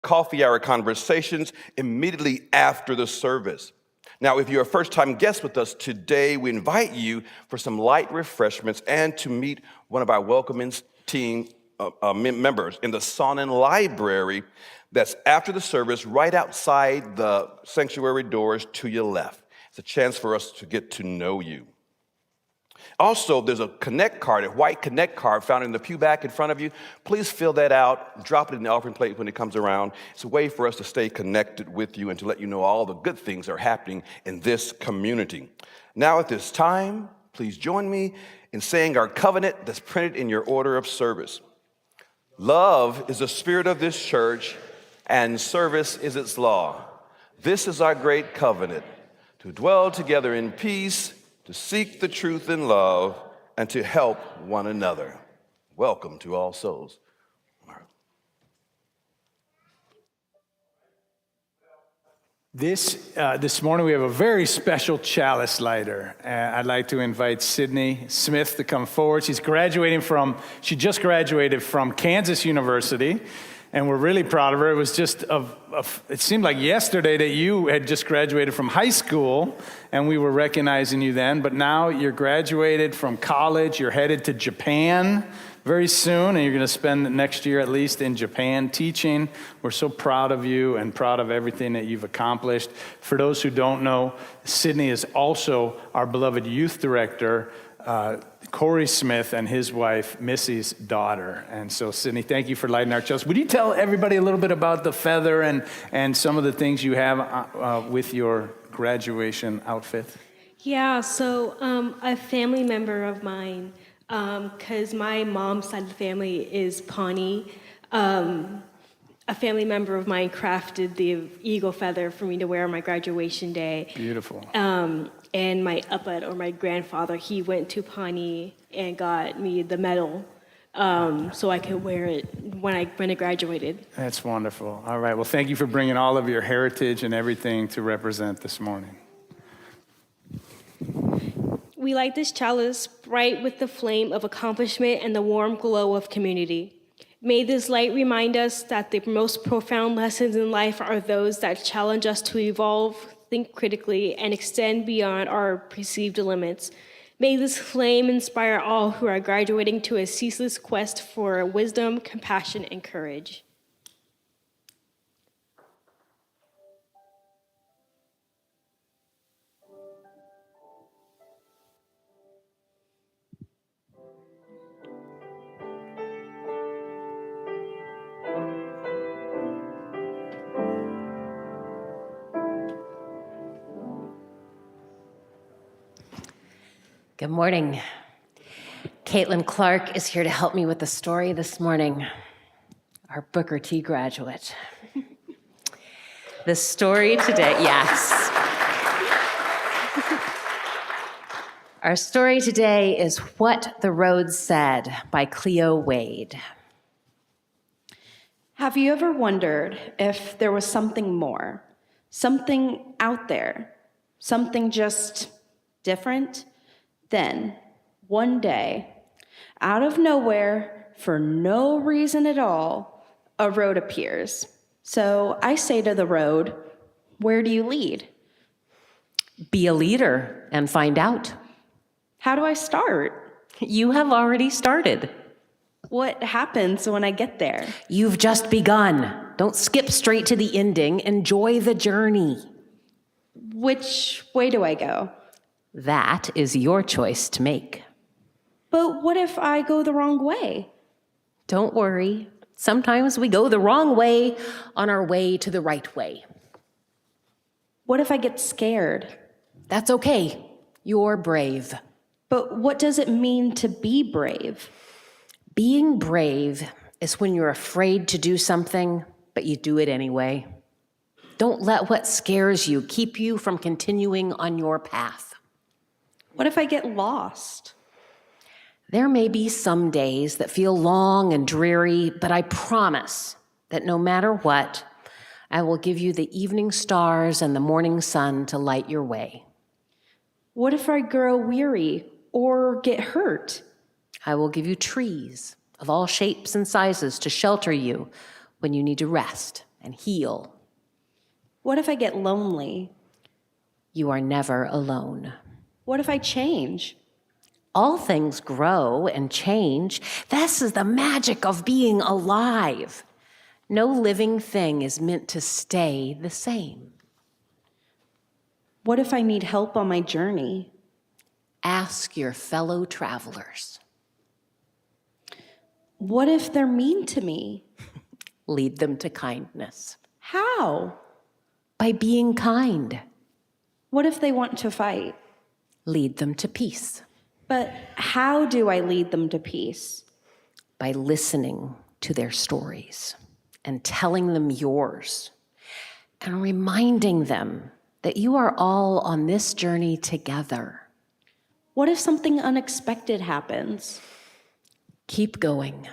coffee hour conversations immediately after the service. Now, if you're a first-time guest with us today, we invite you for some light refreshments and to meet one of our welcoming team members in the Sonnen Library that's after the service right outside the sanctuary doors to your left. It's a chance for us to get to know you. Also, there's a Connect card, a white Connect card found in the pew back in front of you. Please fill that out, drop it in the offering plate when it comes around. It's a way for us to stay connected with you and to let you know all the good things that are happening in this community. Now at this time, please join me in saying our covenant that's printed in your order of service. Love is the spirit of this church, and service is its law. This is our great covenant, to dwell together in peace, to seek the truth in love, and to help one another. Welcome to All Souls. This morning we have a very special chalice lighter. I'd like to invite Sydney Smith to come forward. She just graduated from Kansas University, and we're really proud of her. It was just, it seemed like yesterday that you had just graduated from high school, and we were recognizing you then, but now you're graduated from college, you're headed to Japan very soon, and you're going to spend the next year at least in Japan teaching. We're so proud of you and proud of everything that you've accomplished. For those who don't know, Sydney is also our beloved youth director, Corey Smith and his wife, Missy's daughter. And so, Sydney, thank you for lighting our chalice. Would you tell everybody a little bit about the feather and some of the things you have with your graduation outfit? Yeah, so a family member of mine, because my mom's side of the family is Pawnee, a family member of mine crafted the eagle feather for me to wear on my graduation day. Beautiful. And my uppet, or my grandfather, he went to Pawnee and got me the medal so I could wear it when I graduated. That's wonderful. All right, well, thank you for bringing all of your heritage and everything to represent this morning. We light this chalice bright with the flame of accomplishment and the warm glow of community. May this light remind us that the most profound lessons in life are those that challenge us to evolve, think critically, and extend beyond our perceived limits. May this flame inspire all who are graduating to a ceaseless quest for wisdom, compassion, and courage. Good morning. Caitlin Clark is here to help me with the story this morning, our Booker T graduate. The story today, yes. Our story today is What the Road Said by Cleo Wade. Have you ever wondered if there was something more, something out there, something just different? Then, one day, out of nowhere, for no reason at all, a road appears. So I say to the road, where do you lead? Be a leader and find out. How do I start? You have already started. What happens when I get there? You've just begun. Don't skip straight to the ending. Enjoy the journey. Which way do I go? That is your choice to make. But what if I go the wrong way? Don't worry. Sometimes we go the wrong way on our way to the right way. What if I get scared? That's okay. You're brave. But what does it mean to be brave? Being brave is when you're afraid to do something, but you do it anyway. Don't let what scares you keep you from continuing on your path. What if I get lost? There may be some days that feel long and dreary, but I promise that no matter what, I will give you the evening stars and the morning sun to light your way. What if I grow weary or get hurt? I will give you trees of all shapes and sizes to shelter you when you need to rest and heal. What if I get lonely? You are never alone. What if I change? All things grow and change. This is the magic of being alive. No living thing is meant to stay the same. What if I need help on my journey? Ask your fellow travelers. What if they're mean to me? Lead them to kindness. How? By being kind. What if they want to fight? Lead them to peace. But how do I lead them to peace? By listening to their stories and telling them yours and reminding them that you are all on this journey together. What if something unexpected happens? Keep going.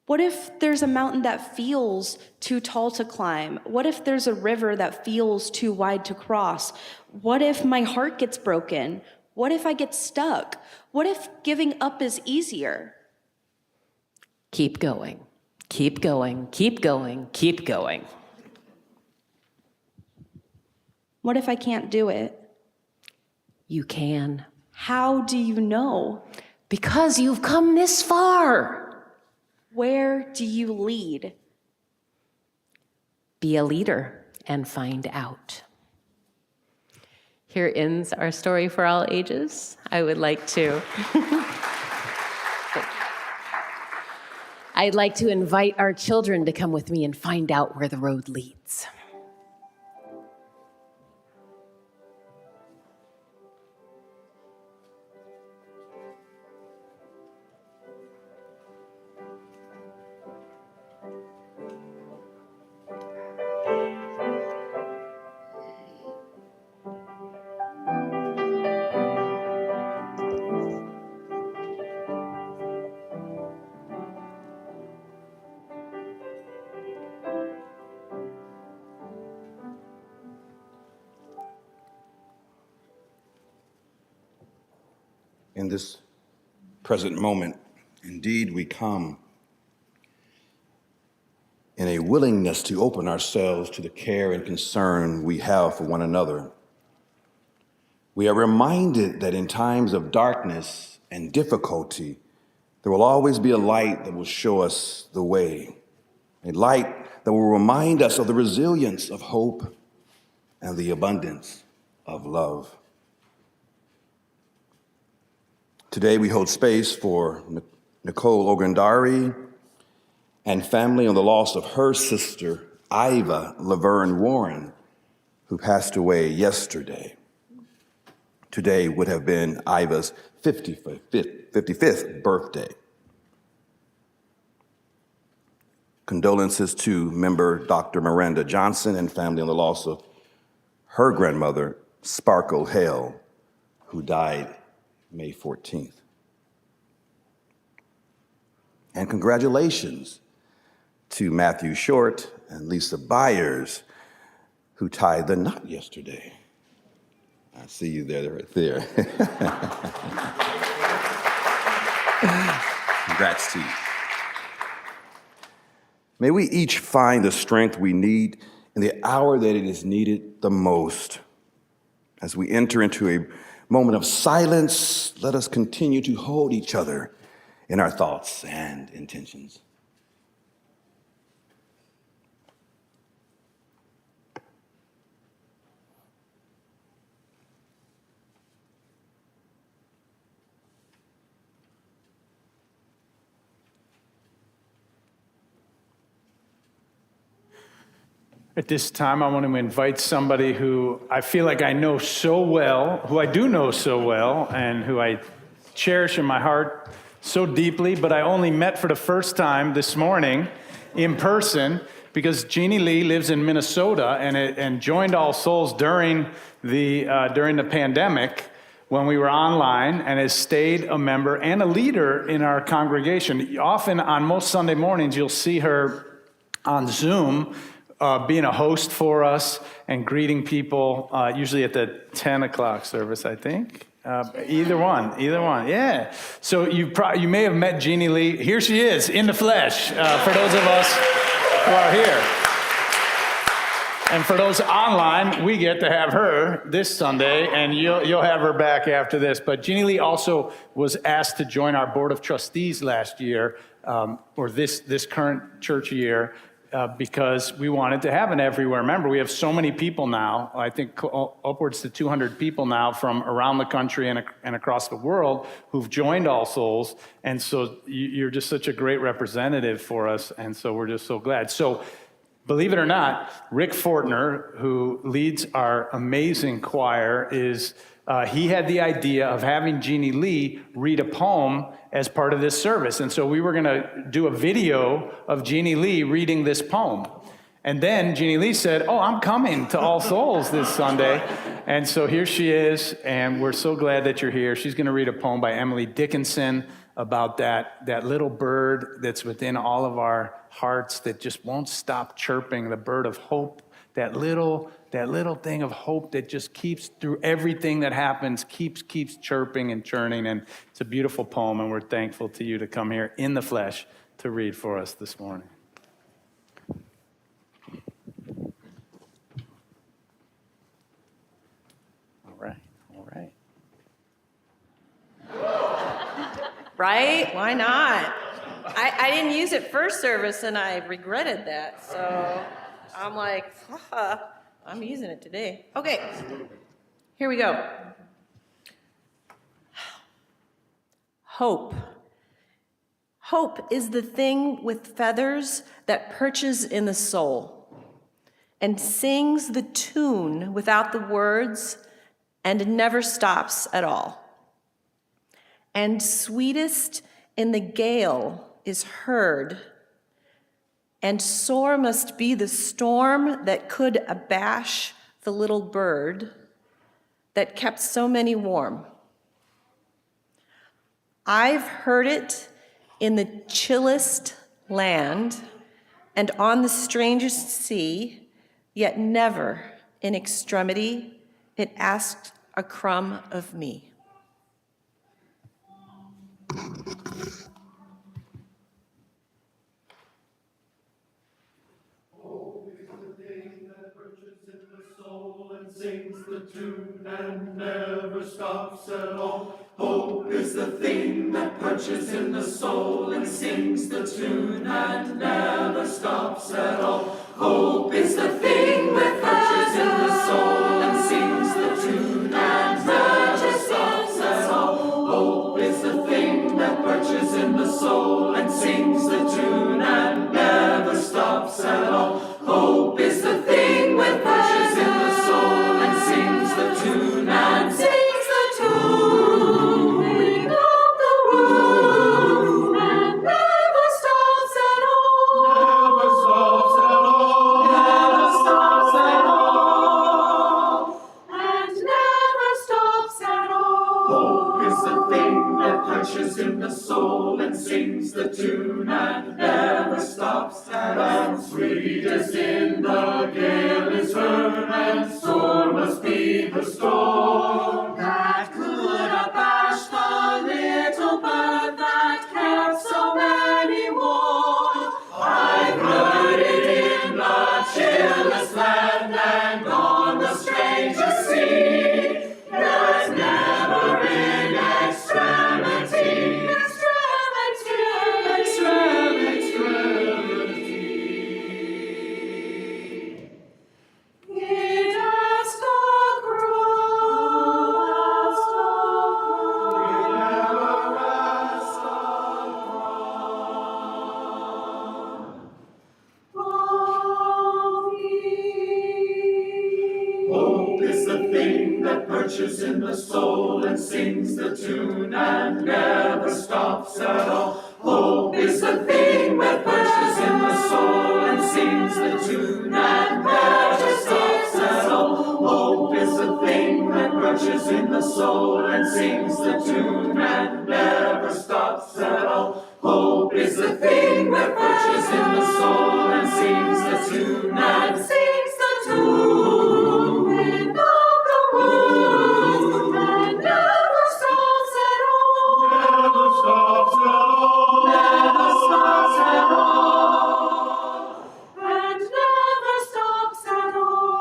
What if there's a mountain that feels too tall to climb? What if there's a river that feels too wide to cross? What if my heart gets broken? What if I get stuck? What if giving up is easier? Keep going. Keep going. Keep going. Keep going. What if I can't do it? You can. How do you know? Because you've come this far. Where do you lead? Be a leader and find out. Here ends our story for all ages. I'd like to invite our children to come with me and find out where the road leads. In this present moment, indeed, we come in a willingness to open ourselves to the care and concern we have for one another. We are reminded that in times of darkness and difficulty, there will always be a light that will show us the way, a light that will remind us of the resilience of hope and the abundance of love. Today, we hold space for Nicole Ogundari and family on the loss of her sister, Iva Laverne Warren, who passed away yesterday. Today would have been Iva's 55th birthday. Condolences to member Dr. Miranda Johnson and family on the loss of her grandmother, Sparkle Hale, who died May 14th. And congratulations to Matthew Short and Lisa Byers, who tied the knot yesterday. I see you there, right there. Congrats to you. May we each find the strength we need in the hour that it is needed the most. As we enter into a moment of silence, let us continue to hold each other in our thoughts and intentions. At this time, I want to invite somebody who I feel like I know so well, who I do know so well, and who I cherish in my heart so deeply, but I only met for the first time this morning in person because Jeannie Lee lives in Minnesota and joined All Souls during the pandemic when we were online, and has stayed a member and a leader in our congregation. Often on most Sunday mornings, you'll see her on Zoom being a host for us and greeting people, usually at the 10 o'clock service, I think. Either one, yeah. So you may have met Jeannie Lee. Here she is, in the flesh, for those of us who are here. And for those online, we get to have her this Sunday, and you'll have her back after this. But Jeannie Lee also was asked to join our board of trustees last year, or this current church year, because we wanted to have an everywhere member. We have so many people now, I think upwards to 200 people now from around the country and across the world who've joined All Souls. And so you're just such a great representative for us, and so we're just so glad. So, believe it or not, Rick Fortner, who leads our amazing choir, he had the idea of having Jeannie Lee read a poem as part of this service. And so we were going to do a video of Jeannie Lee reading this poem. And then Jeannie Lee said, "Oh, I'm coming to All Souls this Sunday." And so here she is, and we're so glad that you're here. She's going to read a poem by Emily Dickinson about that little bird that's within all of our hearts that just won't stop chirping, the bird of hope, that little thing of hope that just keeps, through everything that happens, keeps chirping and churning. And it's a beautiful poem, and we're thankful to you to come here in the flesh to read for us this morning. All right. Right? Why not? I didn't use it first service, and I regretted that. So I'm like, I'm using it today. Okay, here we go. Hope. Hope is the thing with feathers that perches in the soul and sings the tune without the words and never stops at all. And sweetest in the gale is heard, and sore must be the storm that could abash the little bird that kept so many warm. I've heard it in the chillest land and on the strangest sea, yet never in extremity it asked a crumb of me. Sings the tune and never stops at all. Hope is the thing that perches in the soul and sings the tune and never stops at all. Hope is the thing that perches in the soul and sings the tune and never stops at all. Hope is the thing that perches in the soul and sings the tune and never stops at all. Hope is the thing that perches in the soul and sings the tune and sings the tune without the words and never stops at all. Never stops at all. Never stops at all. And never stops at all. Hope is the thing that perches in the soul and sings the tune and never stops at all. And sweetest in the gale is heard, and sore must be the storm that could abash the little bird that kept so many warm. I've heard it in the chillest land and on the strangest sea, yet never in extremity. It asked a crow, it never asked a crumb of me. Hope is the thing that perches in the soul and sings the tune and never stops at all. Hope is the thing that perches in the soul and sings the tune and never stops at all. Hope is the thing that perches in the soul and sings the tune and never stops at all. Hope is the thing that perches in the soul and sings the tune and sings the tune without the words and never stops at all. Never stops at all. Never stops at all. And never stops at all.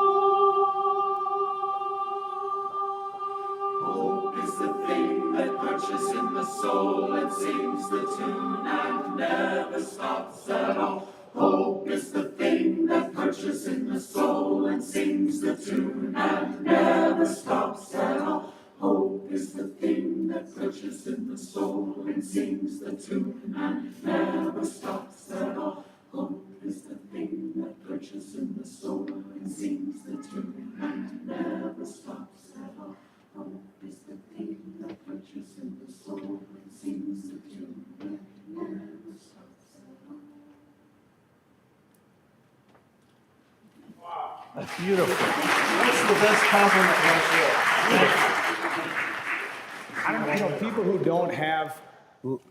perches in the soul and sings the tune and never stops at all. Hope is the thing that perches in the soul and sings the tune and never stops at all. Hope is the thing that perches in the soul and sings the tune and never stops at all. That's beautiful. That's the best compliment I don't know, people who don't have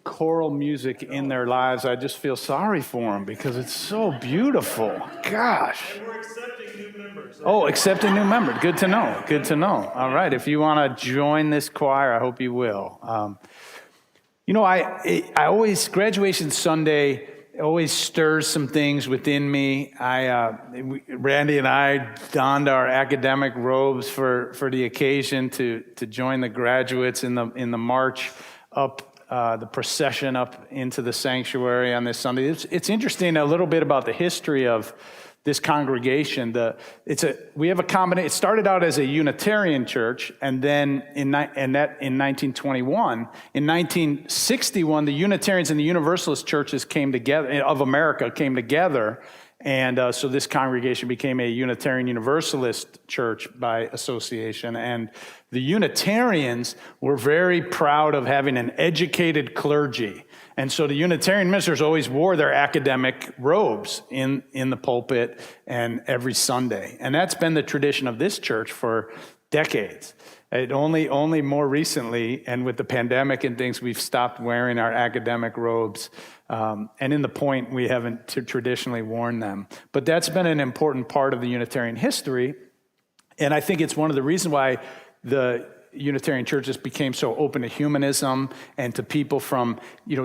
choral music in their lives, I just feel sorry for them because it's so beautiful. Gosh. And we're accepting new members. Oh, accepting new members. Good to know. Good to know. All right. If you want to join this choir, I hope you will. I always, graduation Sunday always stirs some things within me. Randy and I donned our academic robes for the occasion to join the graduates in the march up, the procession up into the sanctuary on this Sunday. It's interesting a little bit about the history of this congregation. We have a combination. It started out as a Unitarian church, and then in 1921, in 1961, the Unitarians and the Universalist churches of America came together, and so this congregation became a Unitarian Universalist church by association. And the Unitarians were very proud of having an educated clergy. And so the Unitarian ministers always wore their academic robes in the pulpit and every Sunday. And that's been the tradition of this church for decades. It only more recently, and with the pandemic and things, we've stopped wearing our academic robes. And in the point, we haven't traditionally worn them. But that's been an important part of the Unitarian history. And I think it's one of the reasons why the Unitarian churches became so open to humanism and to people from,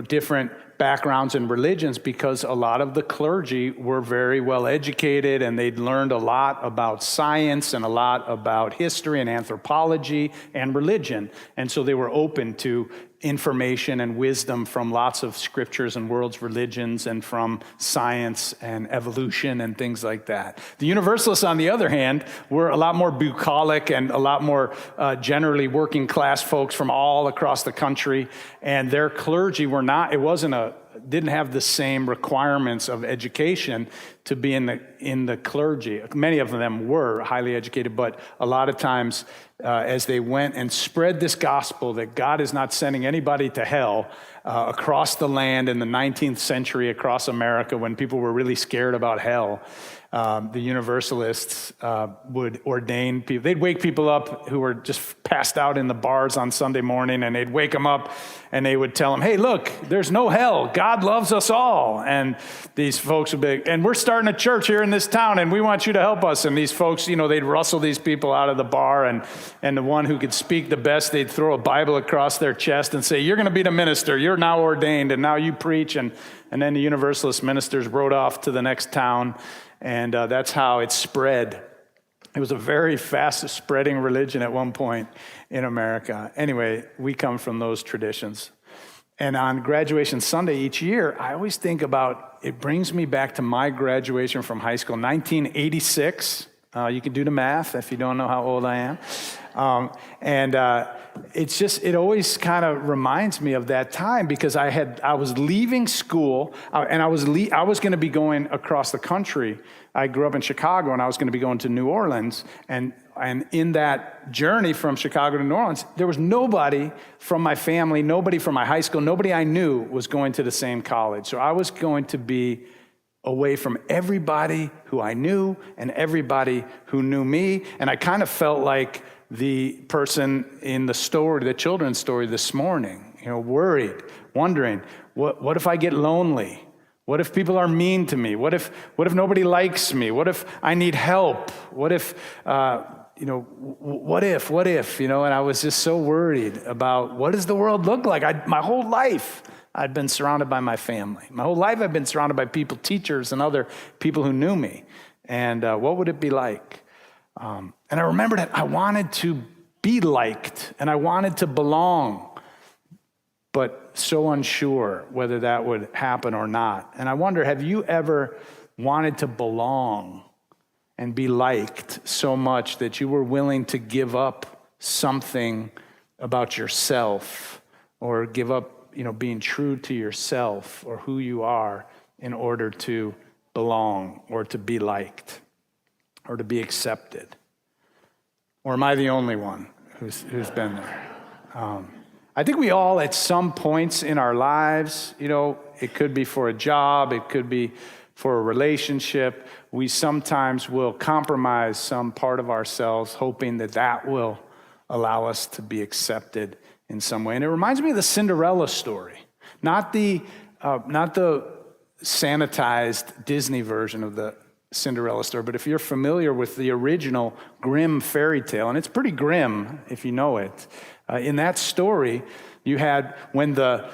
different backgrounds and religions, because a lot of the clergy were very well educated and they'd learned a lot about science and a lot about history and anthropology and religion. And so they were open to information and wisdom from lots of scriptures and world's religions and from science and evolution and things like that. The Universalists, on the other hand, were a lot more bucolic and a lot more generally working class folks from all across the country, and their clergy didn't have the same requirements of education to be in the clergy. Many of them were highly educated, but a lot of times as they went and spread this gospel that God is not sending anybody to hell across the land in the 19th century, across America, when people were really scared about hell, the Universalists would ordain people. They'd wake people up who were just passed out in the bars on Sunday morning, and they'd wake them up and they would tell them, hey, look, there's no hell. God loves us all. And these folks would be, and we're starting a church here in this town, and we want you to help us. And these folks, they'd rustle these people out of the bar, and the one who could speak the best, they'd throw a Bible across their chest and say, you're going to be the minister. You're now ordained, and now you preach. And then the Universalist ministers rode off to the next town. And that's how it spread. It was a very fast spreading religion at one point in America. Anyway, we come from those traditions. And on graduation Sunday each year, I always think about, it brings me back to my graduation from high school, 1986. You can do the math if you don't know how old I am. It always kind of reminds me of that time, because I was leaving school and I was going to be going across the country. I grew up in Chicago and I was going to be going to New Orleans, and in that journey from Chicago to New Orleans, there was nobody from my family, nobody from my high school, nobody I knew was going to the same college. So I was going to be away from everybody who I knew and everybody who knew me. And I kind of felt like the person in the story, the children's story this morning, worried, wondering, what if I get lonely? What if people are mean to me? What if nobody likes me? What if I need help? What if, what if, and I was just so worried about, what does the world look like? My whole life, I'd been surrounded by my family. My whole life I've been surrounded by people, teachers, and other people who knew me. And what would it be like? And I remembered that I wanted to be liked, and I wanted to belong, but so unsure whether that would happen or not. And I wonder, have you ever wanted to belong and be liked so much that you were willing to give up something about yourself or give up, being true to yourself or who you are in order to belong or to be liked or to be accepted? Or am I the only one who's been there? I think we all, at some points in our lives, it could be for a job, it could be for a relationship, we sometimes will compromise some part of ourselves, hoping that will allow us to be accepted in some way. And it reminds me of the Cinderella story, not the sanitized Disney version of the Cinderella story, but if you're familiar with the original Grimm fairy tale, and it's pretty grim if you know it, in that story, you had when the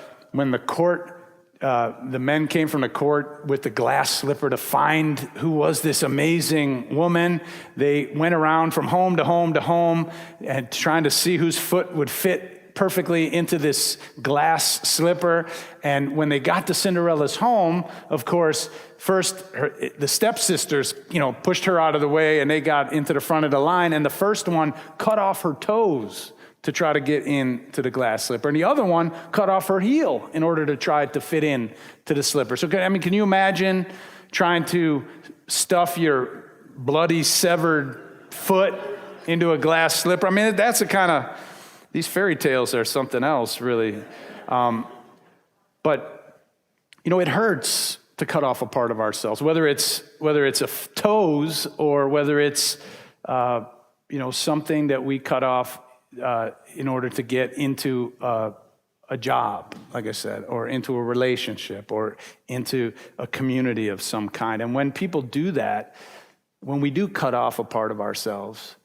court, the men came from the court with the glass slipper to find who was this amazing woman. They went around from home to home to home and trying to see whose foot would fit perfectly into this glass slipper. And when they got to Cinderella's home, of course, first the stepsisters, pushed her out of the way and they got into the front of the line. And the first one cut off her toes to try to get into the glass slipper. And the other one cut off her heel in order to try to fit in to the slipper. So, can you imagine trying to stuff your bloody, severed foot into a glass slipper? That's the kind of, these fairy tales are something else, really. But, it hurts to cut off a part of ourselves, whether it's a toes or whether it's, something that we cut off in order to get into a job, like I said, or into a relationship, or into a community of some kind. And when people do that, when we do cut off a part of ourselves,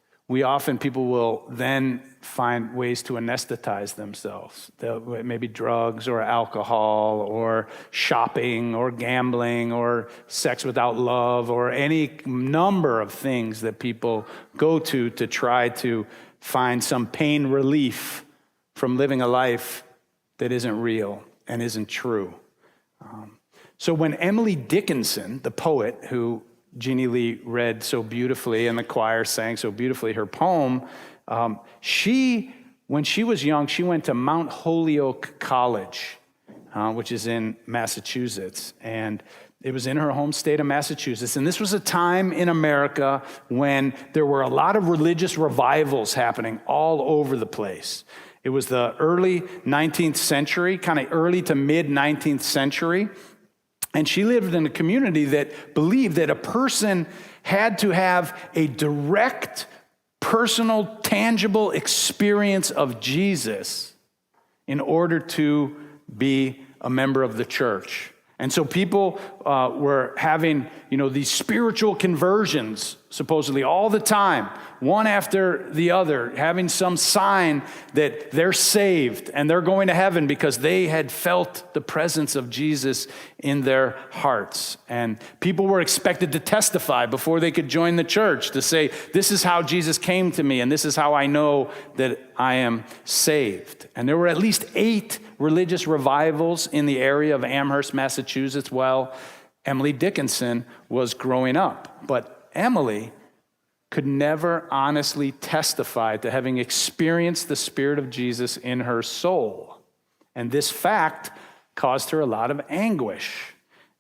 people will then find ways to anesthetize themselves. Maybe drugs or alcohol or shopping or gambling or sex without love or any number of things that people go to try to find some pain relief from living a life that isn't real and isn't true. So when Emily Dickinson, the poet who Jeannie Lee read so beautifully and the choir sang so beautifully her poem, when she was young, she went to Mount Holyoke College, which is in Massachusetts. And it was in her home state of Massachusetts. And this was a time in America when there were a lot of religious revivals happening all over the place. It was the early 19th century, kind of early to mid 19th century. And she lived in a community that believed that a person had to have a direct, personal, tangible experience of Jesus in order to be a member of the church. And so people were having, these spiritual conversions, supposedly all the time, one after the other, having some sign that they're saved and they're going to heaven because they had felt the presence of Jesus in their hearts. And people were expected to testify before they could join the church to say, this is how Jesus came to me and this is how I know that I am saved. And there were at least 8 religious revivals in the area of Amherst, Massachusetts, while Emily Dickinson was growing up. But Emily could never honestly testify to having experienced the Spirit of Jesus in her soul. And this fact caused her a lot of anguish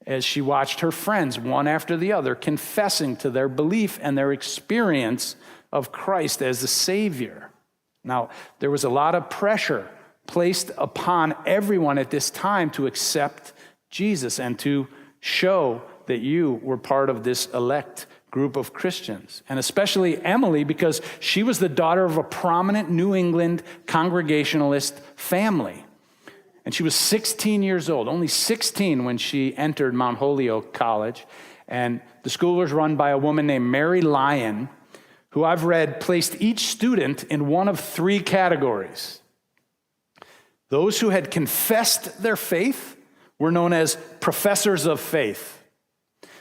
as she watched her friends, one after the other, confessing to their belief and their experience of Christ as the Savior. Now, there was a lot of pressure placed upon everyone at this time to accept Jesus and to show that you were part of this elect group of Christians. And especially Emily, because she was the daughter of a prominent New England Congregationalist family. And she was 16 years old, only 16 when she entered Mount Holyoke College. And the school was run by a woman named Mary Lyon, who I've read placed each student in one of 3 categories. Those who had confessed their faith were known as professors of faith.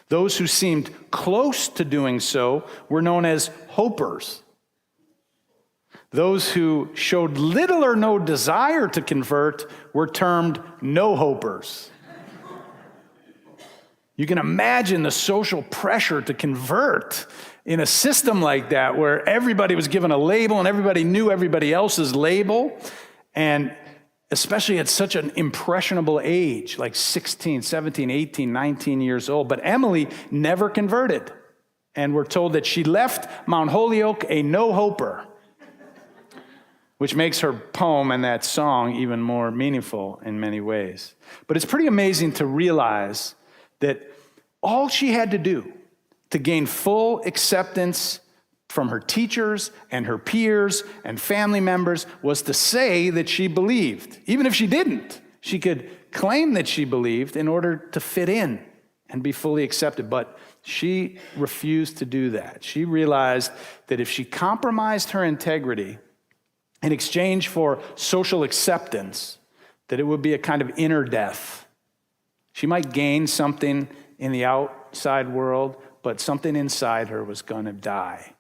Those who seemed close to doing so were known as hopers. Those who showed little or no desire to convert were termed no-hopers. You can imagine the social pressure to convert in a system like that where everybody was given a label and everybody knew everybody else's label. And especially at such an impressionable age, like 16, 17, 18, 19 years old. But Emily never converted. And we're told that she left Mount Holyoke a no-hoper, which makes her poem and that song even more meaningful in many ways. But it's pretty amazing to realize that all she had to do to gain full acceptance from her teachers and her peers and family members was to say that she believed. Even if she didn't, she could claim that she believed in order to fit in and be fully accepted. But she refused to do that. She realized that if she compromised her integrity in exchange for social acceptance, that it would be a kind of inner death. She might gain something in the outside world, but something inside her was going to die.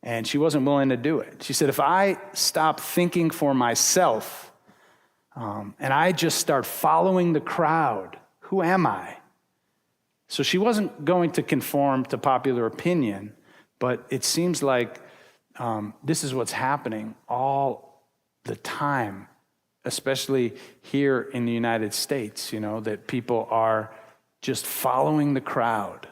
And she wasn't willing to do it. She said, if I stop thinking for myself and I just start following the crowd, who am I? So she wasn't going to conform to popular opinion, but it seems like this is what's happening all the time, especially here in the United States, that people are just following the crowd.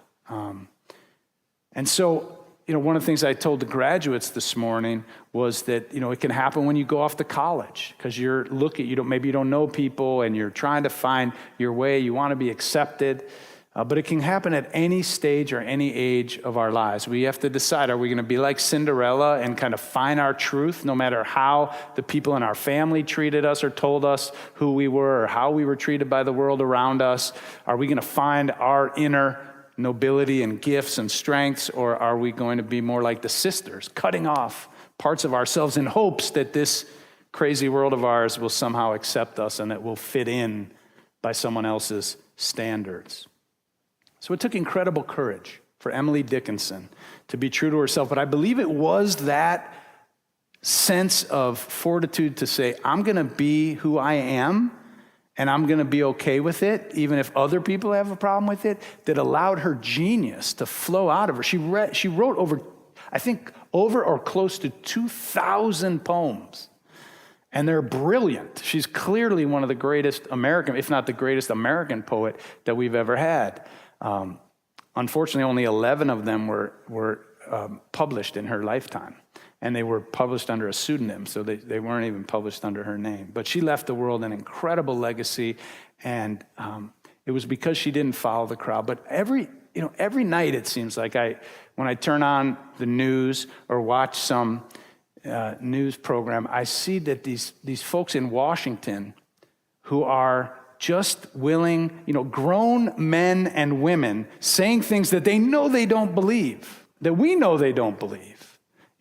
And so, one of the things I told the graduates this morning was that, it can happen when you go off to college because maybe you don't know people and you're trying to find your way. You want to be accepted. But it can happen at any stage or any age of our lives. We have to decide, are we going to be like Cinderella and kind of find our truth no matter how the people in our family treated us or told us who we were or how we were treated by the world around us? Are we going to find our inner nobility and gifts and strengths, or are we going to be more like the sisters, cutting off parts of ourselves in hopes that this crazy world of ours will somehow accept us and that we'll fit in by someone else's standards? So it took incredible courage for Emily Dickinson to be true to herself, but I believe it was that sense of fortitude to say, I'm going to be who I am, and I'm going to be okay with it, even if other people have a problem with it, that allowed her genius to flow out of her. She wrote over or close to 2,000 poems, and they're brilliant. She's clearly one of the greatest American, if not the greatest American poet that we've ever had. Unfortunately, only 11 of them were published in her lifetime. And they were published under a pseudonym, so they weren't even published under her name. But she left the world an incredible legacy, and it was because she didn't follow the crowd. But every night it seems like when I turn on the news or watch some news program, I see that these folks in Washington who are just willing, grown men and women saying things that they know they don't believe, that we know they don't believe,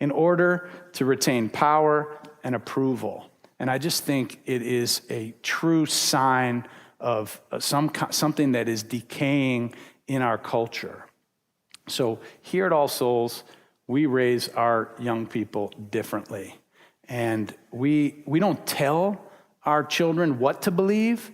in order to retain power and approval. And I just think it is a true sign of something that is decaying in our culture. So here at All Souls, we raise our young people differently. And we don't tell our children what to believe,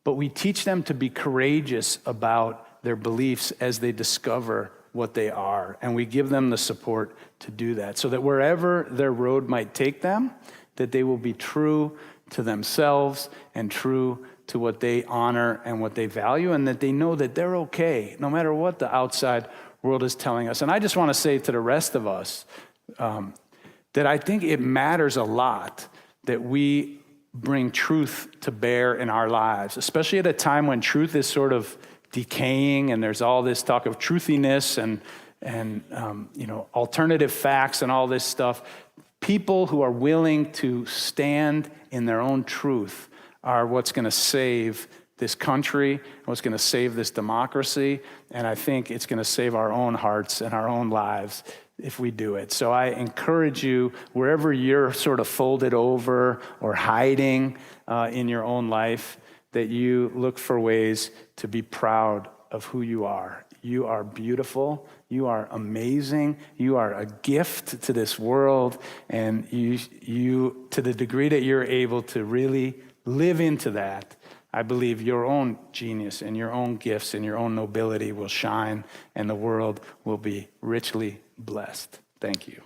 but we teach them to be courageous about their beliefs as they discover what they are. And we give them the support to do that, so that wherever their road might take them, that they will be true to themselves and true to what they honor and what they value, and that they know that they're okay, no matter what the outside world is telling us. And I just want to say to the rest of us that I think it matters a lot that we bring truth to bear in our lives, especially at a time when truth is sort of decaying and there's all this talk of truthiness and alternative facts and all this stuff. People who are willing to stand in their own truth are what's going to save this country, what's going to save this democracy, and I think it's going to save our own hearts and our own lives if we do it. So I encourage you, wherever you're sort of folded over or hiding in your own life, that you look for ways to be proud of who you are. You are beautiful. You are amazing. You are a gift to this world. And you, to the degree that you're able to really live into that, I believe your own genius and your own gifts and your own nobility will shine, and the world will be richly blessed. Thank you.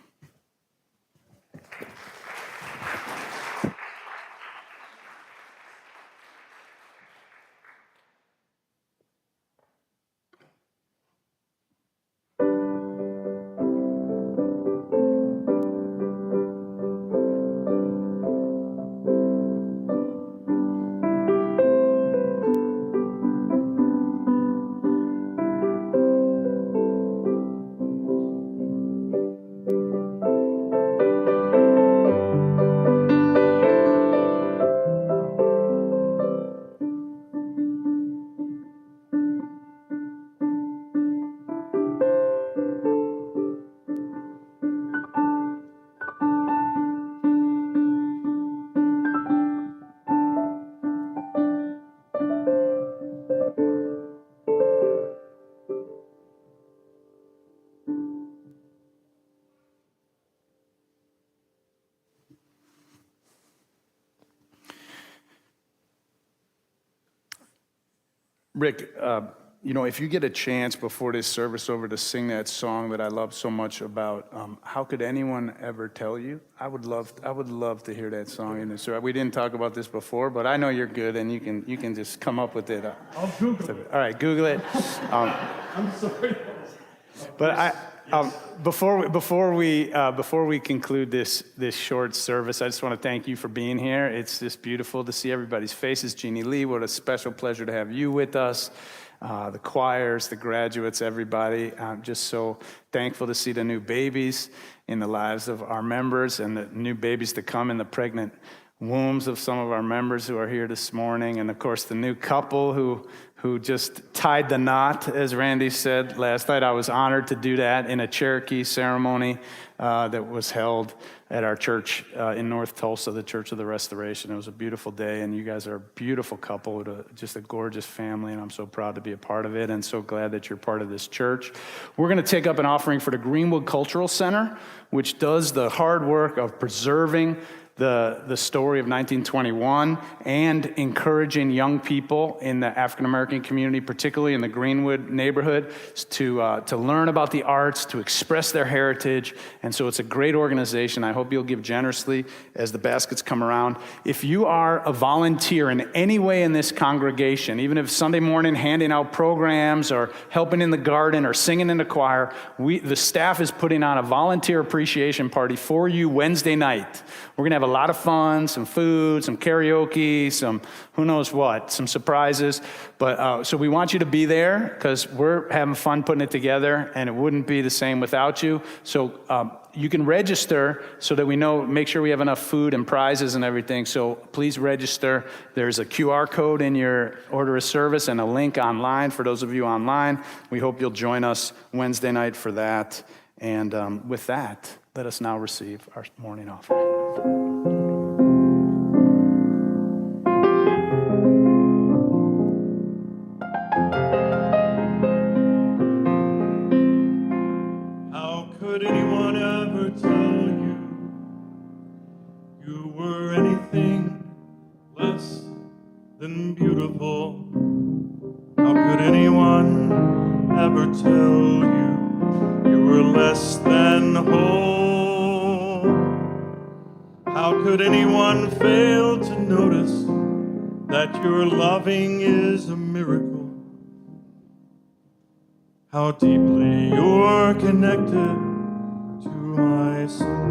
Rick, if you get a chance before this service over to sing that song that I love so much about, how could anyone ever tell you? I would love to hear that song in this. We didn't talk about this before, but I know you're good, and you can just come up with it. I'll Google it. All right, Google it. I'm sorry. But before we conclude this short service, I just want to thank you for being here. It's just beautiful to see everybody's faces. Jeannie Lee, what a special pleasure to have you with us. The choirs, the graduates, everybody. I'm just so thankful to see the new babies in the lives of our members and the new babies to come in the pregnant wombs of some of our members who are here this morning. And of course, the new couple who just tied the knot, as Randy said last night. I was honored to do that in a Cherokee ceremony that was held at our church in North Tulsa, the Church of the Restoration. It was a beautiful day, and you guys are a beautiful couple, just a gorgeous family, and I'm so proud to be a part of it and so glad that you're part of this church. We're going to take up an offering for the Greenwood Cultural Center, which does the hard work of preserving the story of 1921 and encouraging young people in the African-American community, particularly in the Greenwood neighborhood, to learn about the arts, to express their heritage. And so it's a great organization. I hope you'll give generously as the baskets come around. If you are a volunteer in any way in this congregation, even if Sunday morning handing out programs or helping in the garden or singing in the choir, the staff is putting on a volunteer appreciation party for you Wednesday night. We're going to have a lot of fun, some food, some karaoke, some who knows what, some surprises. But so we want you to be there because we're having fun putting it together, and it wouldn't be the same without you. So you can register so that we know, make sure we have enough food and prizes and everything. So please register. There's a QR code in your order of service and a link online for those of you online. We hope you'll join us Wednesday night for that. And with that, let us now receive our morning offering. How could anyone ever tell you you were anything less than beautiful? How could anyone ever tell you were less than whole? How could anyone fail to notice that your loving is a miracle? How deeply you're connected to my soul.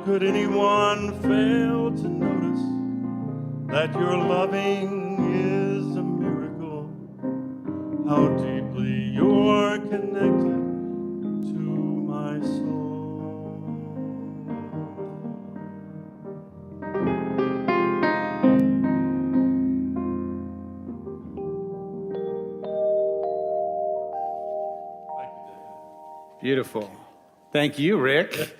Could anyone fail to notice that your loving is a miracle? How deeply you're connected to my soul. Beautiful. Thank you, Rick.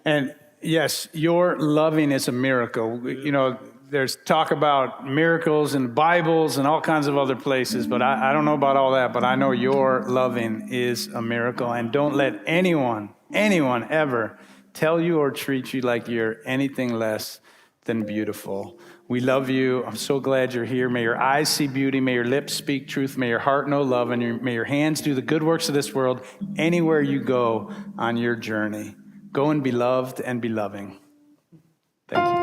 And yes, your loving is a miracle. You know, there's talk about miracles in Bibles and all kinds of other places, but I don't know about all that, but I know your loving is a miracle. And don't let anyone ever tell you or treat you like you're anything less than beautiful. We love you. I'm so glad you're here. May your eyes see beauty. May your lips speak truth. May your heart know love. And may your hands do the good works of this world anywhere you go on your journey. Go and be loved and be loving. Thank you.